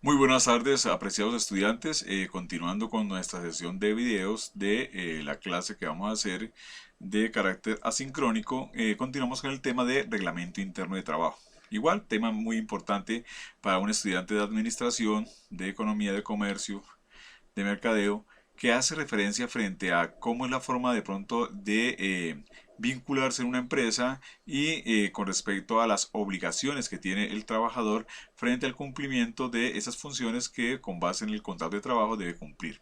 Muy buenas tardes, apreciados estudiantes. Continuando con nuestra sesión de videos de la clase que vamos a hacer de carácter asincrónico, continuamos con el tema de reglamento interno de trabajo. Igual, tema muy importante para un estudiante de administración, de economía, de comercio, de mercadeo, que hace referencia frente a cómo es la forma de pronto de vincularse en una empresa y con respecto a las obligaciones que tiene el trabajador frente al cumplimiento de esas funciones que con base en el contrato de trabajo debe cumplir.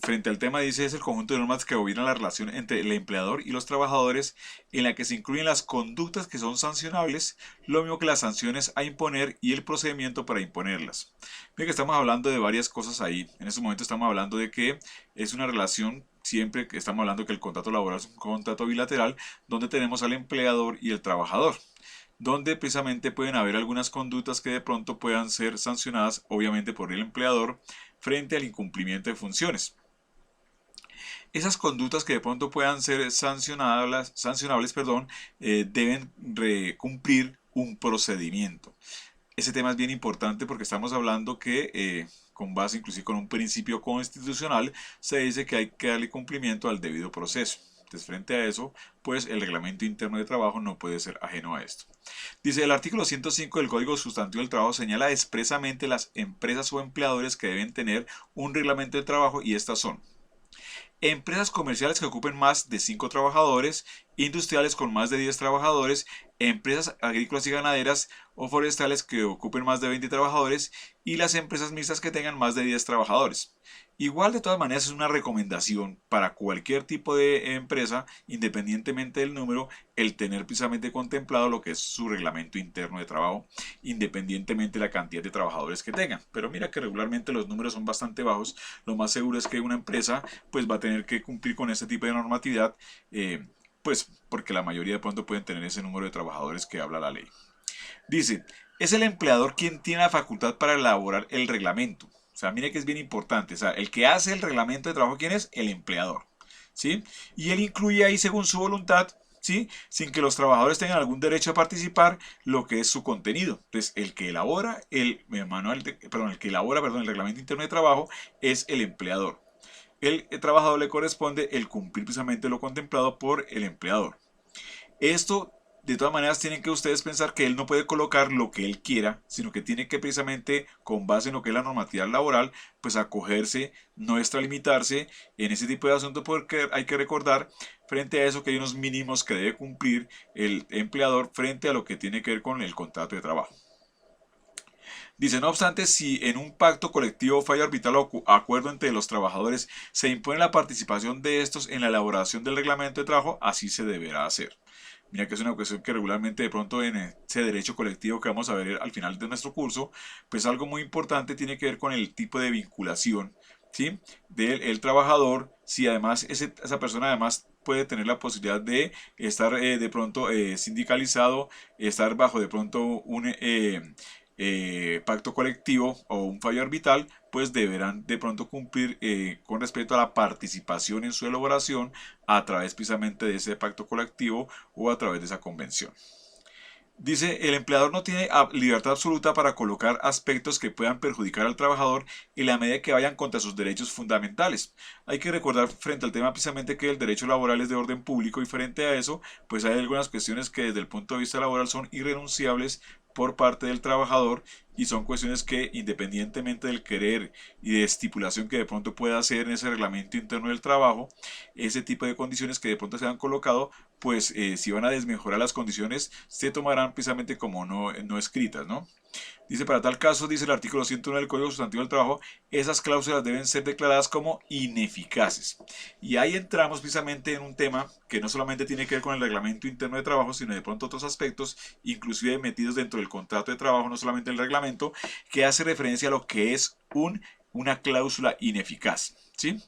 Frente al tema dice es el conjunto de normas que gobiernan la relación entre el empleador y los trabajadores en la que se incluyen las conductas que son sancionables, lo mismo que las sanciones a imponer y el procedimiento para imponerlas. Mira que estamos hablando de varias cosas ahí. En este momento estamos hablando de que es una relación, siempre que estamos hablando que el contrato laboral es un contrato bilateral donde tenemos al empleador y el trabajador, donde precisamente pueden haber algunas conductas que de pronto puedan ser sancionadas, obviamente por el empleador, frente al incumplimiento de funciones. Esas conductas que de pronto puedan ser sancionables, deben cumplir un procedimiento. Ese tema es bien importante porque estamos hablando que con base inclusive con un principio constitucional se dice que hay que darle cumplimiento al debido proceso. Entonces, frente a eso, pues el reglamento interno de trabajo no puede ser ajeno a esto. Dice, el artículo 105 del Código Sustantivo del Trabajo señala expresamente las empresas o empleadores que deben tener un reglamento de trabajo y estas son empresas comerciales que ocupen más de 5 trabajadores, industriales con más de 10 trabajadores, empresas agrícolas y ganaderas o forestales que ocupen más de 20 trabajadores y las empresas mixtas que tengan más de 10 trabajadores. Igual de todas maneras es una recomendación para cualquier tipo de empresa, independientemente del número, el tener precisamente contemplado lo que es su reglamento interno de trabajo, independientemente de la cantidad de trabajadores que tengan. Pero mira que regularmente los números son bastante bajos, lo más seguro es que una empresa pues va a tener que cumplir con este tipo de normatividad, pues porque la mayoría de pronto pueden tener ese número de trabajadores que habla la ley. Dice, es el empleador quien tiene la facultad para elaborar el reglamento. O sea, mire que es bien importante. O sea, el que hace el reglamento de trabajo, ¿quién es? El empleador. ¿Sí? Y él incluye ahí según su voluntad, ¿sí? Sin que los trabajadores tengan algún derecho a participar, lo que es su contenido. Entonces, el que elabora el reglamento interno de trabajo es el empleador. El trabajador le corresponde el cumplir precisamente lo contemplado por el empleador. Esto, de todas maneras, tienen que ustedes pensar que él no puede colocar lo que él quiera, sino que tiene que precisamente, con base en lo que es la normatividad laboral, pues acogerse, no extralimitarse en ese tipo de asuntos, porque hay que recordar frente a eso que hay unos mínimos que debe cumplir el empleador frente a lo que tiene que ver con el contrato de trabajo. Dice, no obstante, si en un pacto colectivo, falla arbitral o acuerdo entre los trabajadores se impone la participación de estos en la elaboración del reglamento de trabajo, así se deberá hacer. Mira que es una cuestión que regularmente de pronto en ese derecho colectivo que vamos a ver al final de nuestro curso, pues algo muy importante tiene que ver con el tipo de vinculación, ¿sí? Del trabajador, si además esa persona además puede tener la posibilidad de estar de pronto sindicalizado, estar bajo de pronto un pacto colectivo o un fallo arbitral, pues deberán de pronto cumplir con respecto a la participación en su elaboración a través precisamente de ese pacto colectivo o a través de esa convención. Dice, el empleador no tiene libertad absoluta para colocar aspectos que puedan perjudicar al trabajador en la medida que vayan contra sus derechos fundamentales. Hay que recordar frente al tema precisamente que el derecho laboral es de orden público y frente a eso, pues hay algunas cuestiones que desde el punto de vista laboral son irrenunciables por parte del trabajador y son cuestiones que independientemente del querer y de estipulación que de pronto pueda hacer en ese reglamento interno del trabajo, ese tipo de condiciones que de pronto se han colocado pues si van a desmejorar las condiciones, se tomarán precisamente como no escritas, ¿no? Dice, para tal caso, dice el artículo 101 del Código Sustantivo del Trabajo, esas cláusulas deben ser declaradas como ineficaces. Y ahí entramos precisamente en un tema que no solamente tiene que ver con el reglamento interno de trabajo, sino de pronto otros aspectos, inclusive metidos dentro del contrato de trabajo, no solamente el reglamento, que hace referencia a lo que es una cláusula ineficaz, ¿sí?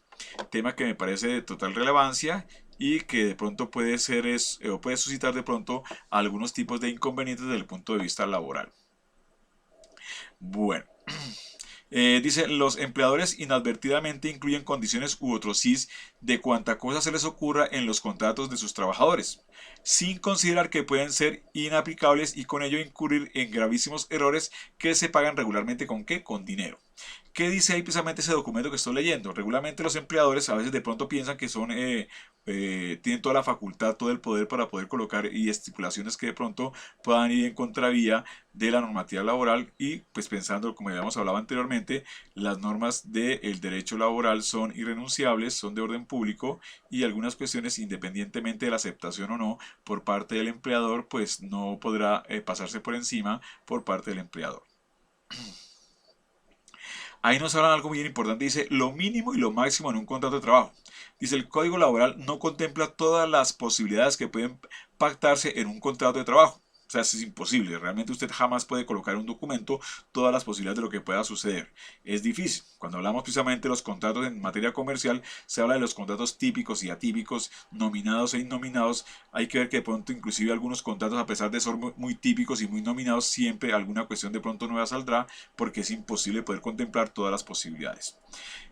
Tema que me parece de total relevancia y que de pronto puede ser o puede suscitar de pronto algunos tipos de inconvenientes desde el punto de vista laboral. Bueno, Dice, los empleadores inadvertidamente incluyen condiciones u otros sís de cuanta cosa se les ocurra en los contratos de sus trabajadores, sin considerar que pueden ser inaplicables y con ello incurrir en gravísimos errores que se pagan regularmente ¿con qué? Con dinero. ¿Qué dice ahí precisamente ese documento que estoy leyendo? Regularmente los empleadores a veces de pronto piensan que tienen toda la facultad, todo el poder para poder colocar y estipulaciones que de pronto puedan ir en contravía de la normativa laboral y pues pensando, como ya habíamos hablado anteriormente, las normas del derecho laboral son irrenunciables, son de orden público y algunas cuestiones independientemente de la aceptación o no por parte del empleador pues no podrá pasarse por encima por parte del empleador. Ahí nos hablan algo muy importante, dice lo mínimo y lo máximo en un contrato de trabajo. Dice el Código Laboral no contempla todas las posibilidades que pueden pactarse en un contrato de trabajo. O sea, eso es imposible. Realmente usted jamás puede colocar en un documento todas las posibilidades de lo que pueda suceder. Es difícil. Cuando hablamos precisamente de los contratos en materia comercial, se habla de los contratos típicos y atípicos, nominados e innominados. Hay que ver que de pronto inclusive algunos contratos, a pesar de ser muy típicos y muy nominados, siempre alguna cuestión de pronto nueva saldrá porque es imposible poder contemplar todas las posibilidades.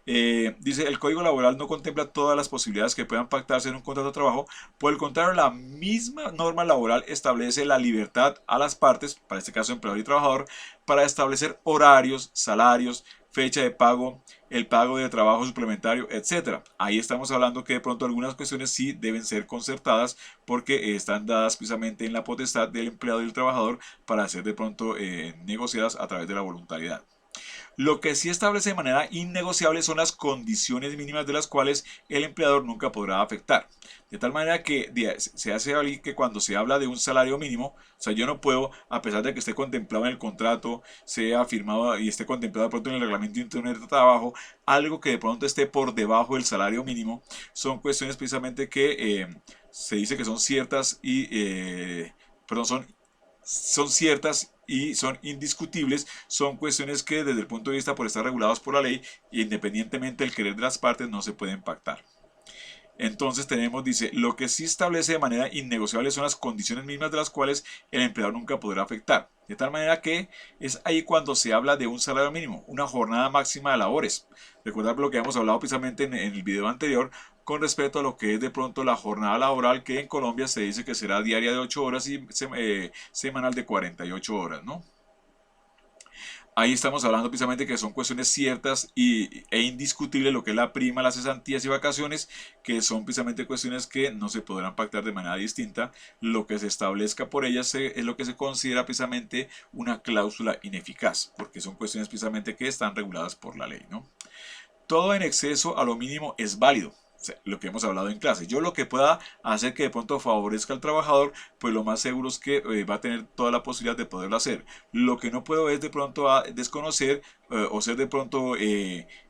Dice, el Código Laboral no contempla todas las posibilidades que puedan pactarse en un contrato de trabajo. Por el contrario, la misma norma laboral establece la libertad a las partes, para este caso empleador y trabajador, para establecer horarios, salarios, fecha de pago, el pago de trabajo suplementario, etcétera. Ahí estamos hablando que de pronto algunas cuestiones sí deben ser concertadas porque están dadas precisamente en la potestad del empleado y del trabajador para ser de pronto negociadas a través de la voluntariedad. Lo que sí establece de manera innegociable son las condiciones mínimas de las cuales el empleador nunca podrá afectar. De tal manera que se hace valer que cuando se habla de un salario mínimo, o sea, yo no puedo, a pesar de que esté contemplado en el contrato, sea firmado y esté contemplado de pronto en el reglamento interno de trabajo, algo que de pronto esté por debajo del salario mínimo, son cuestiones precisamente que se dice que son ciertas y, perdón, son ciertas y son indiscutibles, son cuestiones que desde el punto de vista por estar regulados por la ley, independientemente del querer de las partes, no se pueden pactar. Entonces tenemos, dice, lo que sí establece de manera innegociable son las condiciones mismas de las cuales el empleador nunca podrá afectar. De tal manera que es ahí cuando se habla de un salario mínimo, una jornada máxima de labores. Recordad lo que hemos hablado precisamente en el video anterior con respecto a lo que es de pronto la jornada laboral, que en Colombia se dice que será diaria de 8 horas y semanal de 48 horas, ¿no? Ahí estamos hablando precisamente que son cuestiones ciertas e indiscutibles lo que es la prima, las cesantías y vacaciones, que son precisamente cuestiones que no se podrán pactar de manera distinta. Lo que se establezca por ellas es lo que se considera precisamente una cláusula ineficaz, porque son cuestiones precisamente que están reguladas por la ley, ¿no? Todo en exceso a lo mínimo es válido. O sea, lo que hemos hablado en clase. Yo lo que pueda hacer que de pronto favorezca al trabajador, pues lo más seguro es que va a tener toda la posibilidad de poderlo hacer. Lo que no puedo es de pronto a desconocer o ser de pronto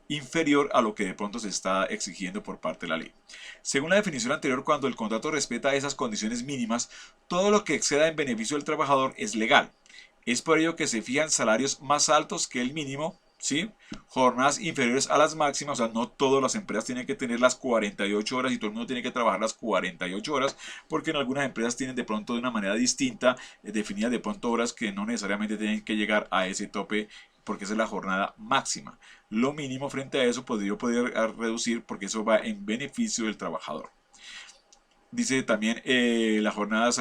inferior a lo que de pronto se está exigiendo por parte de la ley. Según la definición anterior, cuando el contrato respeta esas condiciones mínimas, todo lo que exceda en beneficio del trabajador es legal. Es por ello que se fijan salarios más altos que el mínimo, ¿sí? Jornadas inferiores a las máximas, o sea, no todas las empresas tienen que tener las 48 horas y todo el mundo tiene que trabajar las 48 horas, porque en algunas empresas tienen de pronto de una manera distinta definidas de pronto horas que no necesariamente tienen que llegar a ese tope porque esa es la jornada máxima. Lo mínimo frente a eso podría poder reducir porque eso va en beneficio del trabajador. Dice también las jornadas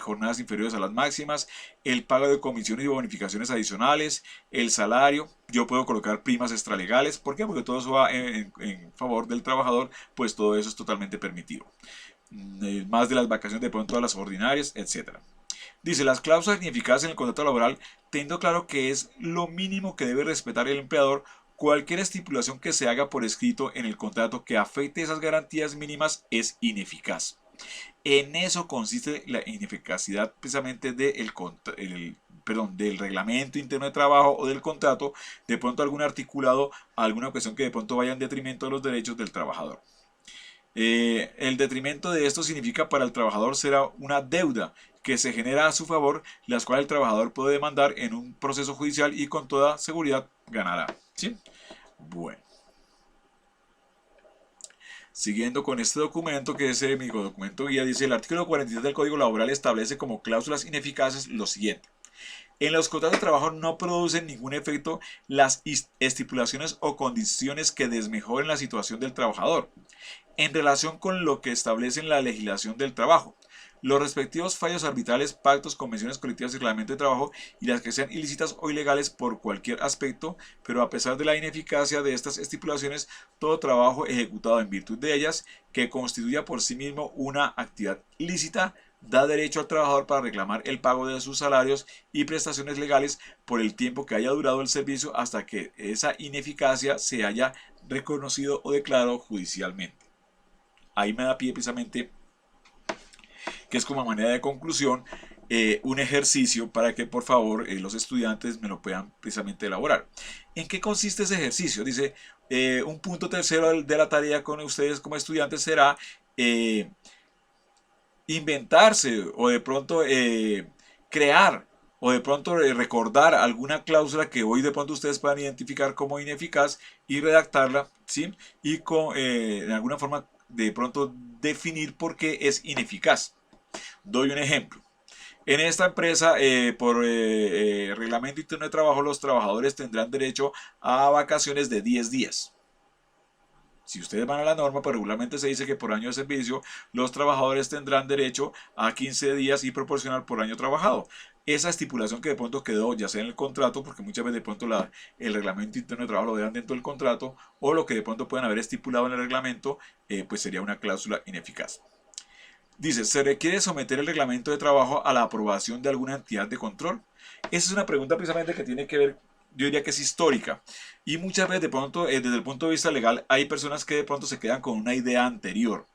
jornadas inferiores a las máximas, el pago de comisiones y bonificaciones adicionales, el salario. Yo puedo colocar primas extralegales. ¿Por qué? Porque todo eso va en favor del trabajador, pues todo eso es totalmente permitido. Más de las vacaciones de pronto a las ordinarias, etcétera. Dice, las cláusulas ineficaces en el contrato laboral, teniendo claro que es lo mínimo que debe respetar el empleador, cualquier estipulación que se haga por escrito en el contrato que afecte esas garantías mínimas es ineficaz. En eso consiste la ineficacidad precisamente del reglamento interno de trabajo o del contrato, de pronto algún articulado, alguna cuestión que de pronto vaya en detrimento de los derechos del trabajador. El detrimento de esto significa para el trabajador será una deuda que se genera a su favor, las cuales el trabajador puede demandar en un proceso judicial y con toda seguridad ganará. ¿Sí? Bueno. Siguiendo con este documento, que es mi documento guía, dice el artículo 43 del Código Laboral establece como cláusulas ineficaces lo siguiente. En los contratos de trabajo no producen ningún efecto las estipulaciones o condiciones que desmejoren la situación del trabajador en relación con lo que establece la legislación del trabajo. Los respectivos fallos arbitrales, pactos, convenciones colectivas y reglamento de trabajo y las que sean ilícitas o ilegales por cualquier aspecto, pero a pesar de la ineficacia de estas estipulaciones, todo trabajo ejecutado en virtud de ellas, que constituya por sí mismo una actividad lícita, da derecho al trabajador para reclamar el pago de sus salarios y prestaciones legales por el tiempo que haya durado el servicio hasta que esa ineficacia se haya reconocido o declarado judicialmente. Ahí me da pie precisamente que es como manera de conclusión un ejercicio para que por favor los estudiantes me lo puedan precisamente elaborar. ¿En qué consiste ese ejercicio? Dice, un punto tercero de la tarea con ustedes como estudiantes será inventarse o de pronto crear o de pronto recordar alguna cláusula que hoy de pronto ustedes puedan identificar como ineficaz y redactarla, ¿sí? Y de alguna forma de pronto definir por qué es ineficaz. Doy un ejemplo. En esta empresa, por reglamento interno de trabajo, los trabajadores tendrán derecho a vacaciones de 10 días. Si ustedes van a la norma, pues regularmente se dice que por año de servicio los trabajadores tendrán derecho a 15 días y proporcional por año trabajado. Esa estipulación que de pronto quedó ya sea en el contrato, porque muchas veces de pronto el reglamento interno de trabajo lo dejan dentro del contrato, o lo que de pronto puedan haber estipulado en el reglamento, pues sería una cláusula ineficaz. Dice, ¿se requiere someter el reglamento de trabajo a la aprobación de alguna entidad de control? Esa es una pregunta precisamente que tiene que ver, yo diría que es histórica. Y muchas veces de pronto, desde el punto de vista legal, hay personas que de pronto se quedan con una idea anterior.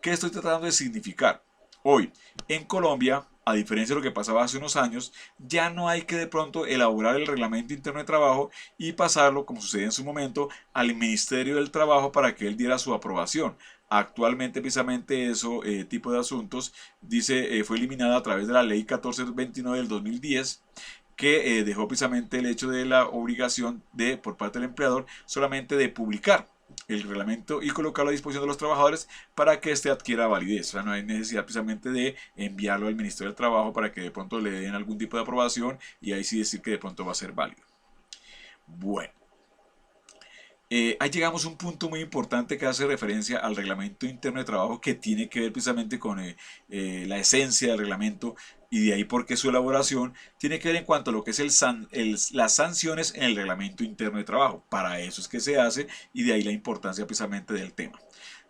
¿Qué estoy tratando de significar? Hoy, en Colombia, a diferencia de lo que pasaba hace unos años, ya no hay que de pronto elaborar el reglamento interno de trabajo y pasarlo, como sucedía en su momento, al Ministerio del Trabajo para que él diera su aprobación. Actualmente precisamente ese tipo de asuntos fue eliminada a través de la ley 1429 del 2010 que dejó precisamente el hecho de la obligación por parte del empleador solamente de publicar el reglamento y colocarlo a disposición de los trabajadores para que éste adquiera validez. O sea, no hay necesidad precisamente de enviarlo al Ministerio del Trabajo para que de pronto le den algún tipo de aprobación y ahí sí decir que de pronto va a ser válido. Bueno. Ahí llegamos a un punto muy importante que hace referencia al reglamento interno de trabajo que tiene que ver precisamente con la esencia del reglamento y de ahí porque su elaboración tiene que ver en cuanto a lo que es las sanciones en el reglamento interno de trabajo. Para eso es que se hace y de ahí la importancia precisamente del tema.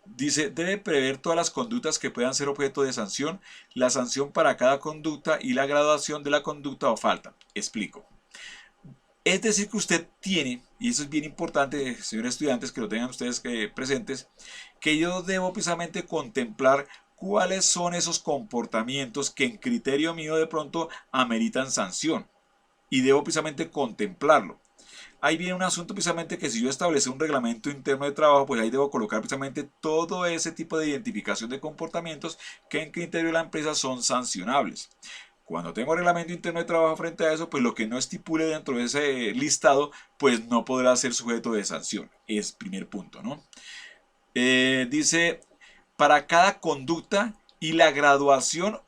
Dice, debe prever todas las conductas que puedan ser objeto de sanción, la sanción para cada conducta y la graduación de la conducta o falta. Explico. Es decir que usted tiene, y eso es bien importante, señores estudiantes, que lo tengan ustedes presentes, que yo debo precisamente contemplar cuáles son esos comportamientos que en criterio mío de pronto ameritan sanción. Y debo precisamente contemplarlo. Ahí viene un asunto precisamente que si yo establezco un reglamento interno de trabajo, pues ahí debo colocar precisamente todo ese tipo de identificación de comportamientos que en criterio de la empresa son sancionables. Cuando tengo reglamento interno de trabajo frente a eso, pues lo que no estipule dentro de ese listado, pues no podrá ser sujeto de sanción. Es primer punto, ¿no? Dice, para cada conducta y la graduación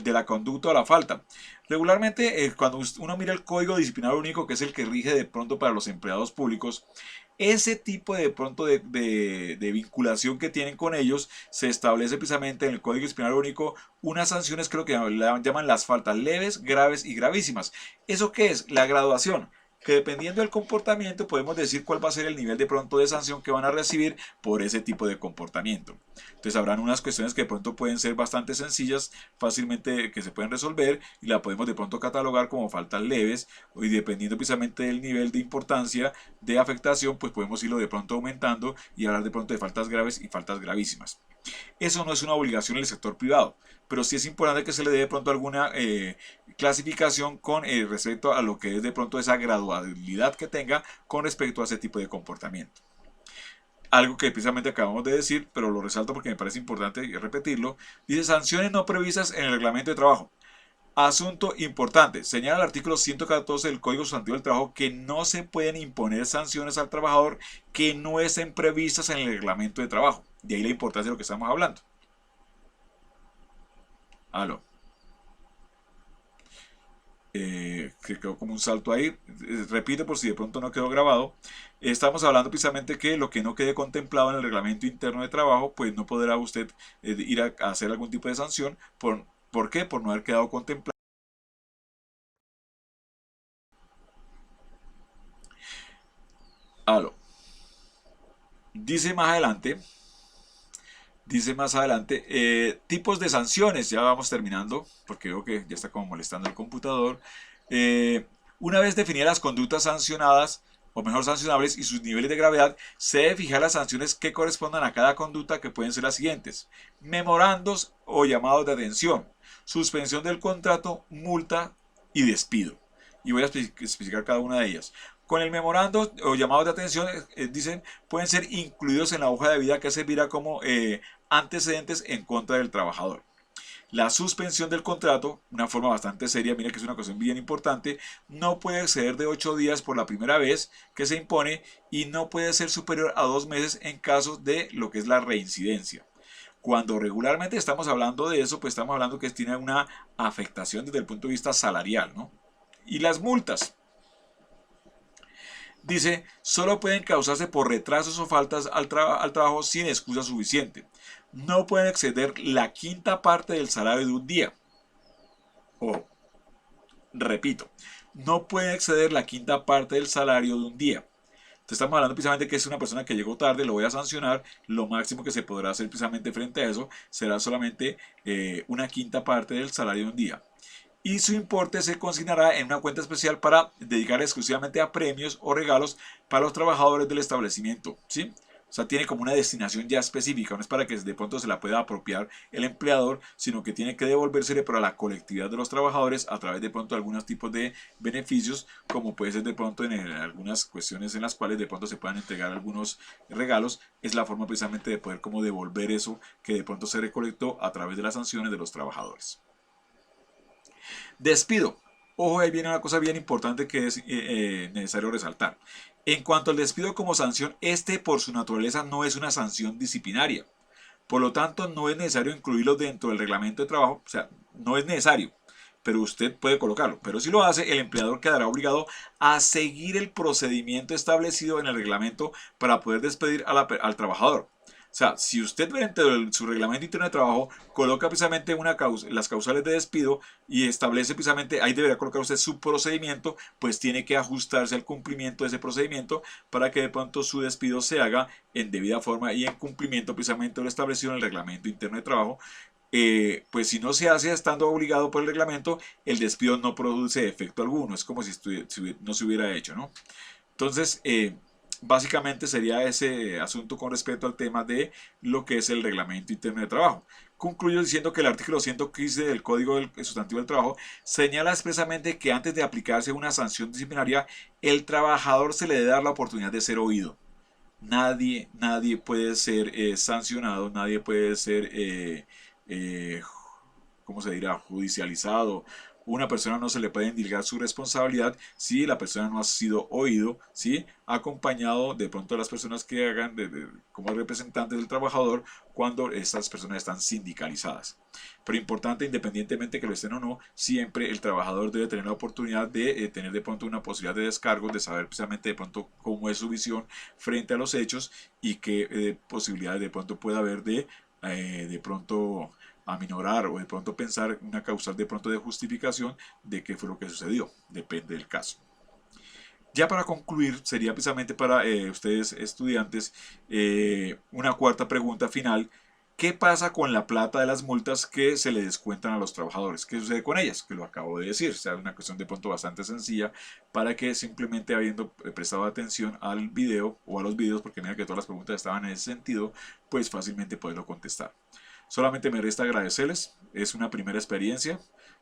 de la conducta o la falta. Regularmente, cuando uno mira el Código Disciplinario Único, que es el que rige de pronto para los empleados públicos, ese tipo de pronto de vinculación que tienen con ellos se establece precisamente en el Código Disciplinario Único unas sanciones, creo que llaman las faltas leves, graves y gravísimas. ¿Eso qué es? La graduación. Que dependiendo del comportamiento podemos decir cuál va a ser el nivel de pronto de sanción que van a recibir por ese tipo de comportamiento. Entonces habrán unas cuestiones que de pronto pueden ser bastante sencillas, fácilmente que se pueden resolver y la podemos de pronto catalogar como faltas leves y dependiendo precisamente del nivel de importancia de afectación pues podemos irlo de pronto aumentando y hablar de pronto de faltas graves y faltas gravísimas. Eso no es una obligación en el sector privado, pero sí es importante que se le dé de pronto alguna clasificación con respecto a lo que es de pronto esa gradualidad que tenga con respecto a ese tipo de comportamiento. Algo que precisamente acabamos de decir, pero lo resalto porque me parece importante repetirlo, dice sanciones no previstas en el reglamento de trabajo. Asunto importante, señala el artículo 114 del Código Sustantivo del Trabajo que no se pueden imponer sanciones al trabajador que no estén previstas en el reglamento de trabajo. De ahí la importancia de lo que estamos hablando. Aló. que quedó como un salto ahí. Repito por si de pronto no quedó grabado. Estamos hablando precisamente que lo que no quede contemplado en el reglamento interno de trabajo, pues no podrá usted ir a hacer algún tipo de sanción. ¿Por qué? Por no haber quedado contemplado. Aló. Dice más adelante, tipos de sanciones, ya vamos terminando, porque veo que ya está como molestando el computador. Eh, una vez definidas las conductas sancionadas, o mejor sancionables, y sus niveles de gravedad, se debe fijar las sanciones que correspondan a cada conducta, que pueden ser las siguientes: memorandos o llamados de atención, suspensión del contrato, multa y despido. Y voy a especificar cada una de ellas. Con el memorando o llamados de atención, dicen, pueden ser incluidos en la hoja de vida, que servirá como antecedentes en contra del trabajador. La suspensión del contrato, una forma bastante seria, mira que es una cuestión bien importante, no puede exceder de 8 días por la primera vez que se impone, y no puede ser superior a 2 meses en caso de lo que es la reincidencia. Cuando regularmente estamos hablando de eso, pues estamos hablando que tiene una afectación desde el punto de vista salarial, ¿no? Y las multas. Dice, solo pueden causarse por retrasos o faltas al trabajo sin excusa suficiente. No pueden exceder la quinta parte del salario de un día. O, repito, no pueden exceder la quinta parte del salario de un día. Entonces estamos hablando precisamente que es una persona que llegó tarde, lo voy a sancionar. Lo máximo que se podrá hacer precisamente frente a eso será solamente una quinta parte del salario de un día. Y su importe se consignará en una cuenta especial para dedicar exclusivamente a premios o regalos para los trabajadores del establecimiento, ¿sí? O sea, tiene como una destinación ya específica, no es para que de pronto se la pueda apropiar el empleador, sino que tiene que devolvérsele para la colectividad de los trabajadores a través de pronto de algunos tipos de beneficios, como puede ser de pronto en algunas cuestiones en las cuales de pronto se puedan entregar algunos regalos. Es la forma precisamente de poder como devolver eso que de pronto se recolectó a través de las sanciones de los trabajadores. Despido. Ojo, ahí viene una cosa bien importante que es necesario resaltar. En cuanto al despido como sanción, este por su naturaleza no es una sanción disciplinaria. Por lo tanto, no es necesario incluirlo dentro del reglamento de trabajo. O sea, no es necesario, pero usted puede colocarlo. Pero si lo hace, el empleador quedará obligado a seguir el procedimiento establecido en el reglamento para poder despedir al trabajador. O sea, si usted dentro de su reglamento interno de trabajo coloca precisamente las causales de despido y establece precisamente, ahí debería colocar usted su procedimiento, pues tiene que ajustarse al cumplimiento de ese procedimiento para que de pronto su despido se haga en debida forma y en cumplimiento precisamente de lo establecido en el reglamento interno de trabajo. Pues si no se hace estando obligado por el reglamento, el despido no produce efecto alguno, es como si no se hubiera hecho, ¿no? Entonces, básicamente sería ese asunto con respecto al tema de lo que es el reglamento interno de trabajo. Concluyo diciendo que el artículo 115 del Código del Sustantivo del Trabajo señala expresamente que antes de aplicarse una sanción disciplinaria, el trabajador se le debe dar la oportunidad de ser oído. Nadie puede ser sancionado, nadie puede ser, eh, ¿cómo se dirá?, judicializado. Una persona no se le puede endilgar su responsabilidad si la persona no ha sido oído, ¿sí? Acompañado de pronto de las personas que hagan como representantes del trabajador cuando estas personas están sindicalizadas. Pero importante, independientemente que lo estén o no, siempre el trabajador debe tener la oportunidad de tener de pronto una posibilidad de descargo, de saber precisamente de pronto cómo es su visión frente a los hechos y qué posibilidades de pronto puede haber de pronto aminorar o de pronto pensar una causal de pronto de justificación de qué fue lo que sucedió, depende del caso. Ya para concluir, sería precisamente para ustedes estudiantes una cuarta pregunta final. ¿Qué pasa con la plata de las multas que se le descuentan a los trabajadores? ¿Qué sucede con ellas? Que lo acabo de decir. O sea, es una cuestión de pronto bastante sencilla para que simplemente habiendo prestado atención al video o a los videos, porque mira que todas las preguntas estaban en ese sentido, pues fácilmente poderlo contestar. Solamente me resta agradecerles, es una primera experiencia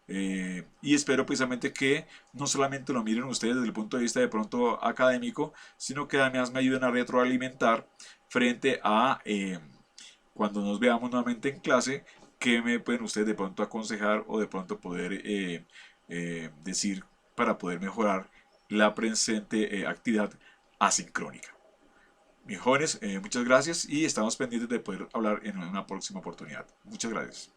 y espero precisamente que no solamente lo miren ustedes desde el punto de vista de pronto académico, sino que además me ayuden a retroalimentar frente a cuando nos veamos nuevamente en clase, qué me pueden ustedes de pronto aconsejar o de pronto poder decir para poder mejorar la presente actividad asincrónica. Mis jóvenes, muchas gracias y estamos pendientes de poder hablar en una próxima oportunidad. Muchas gracias.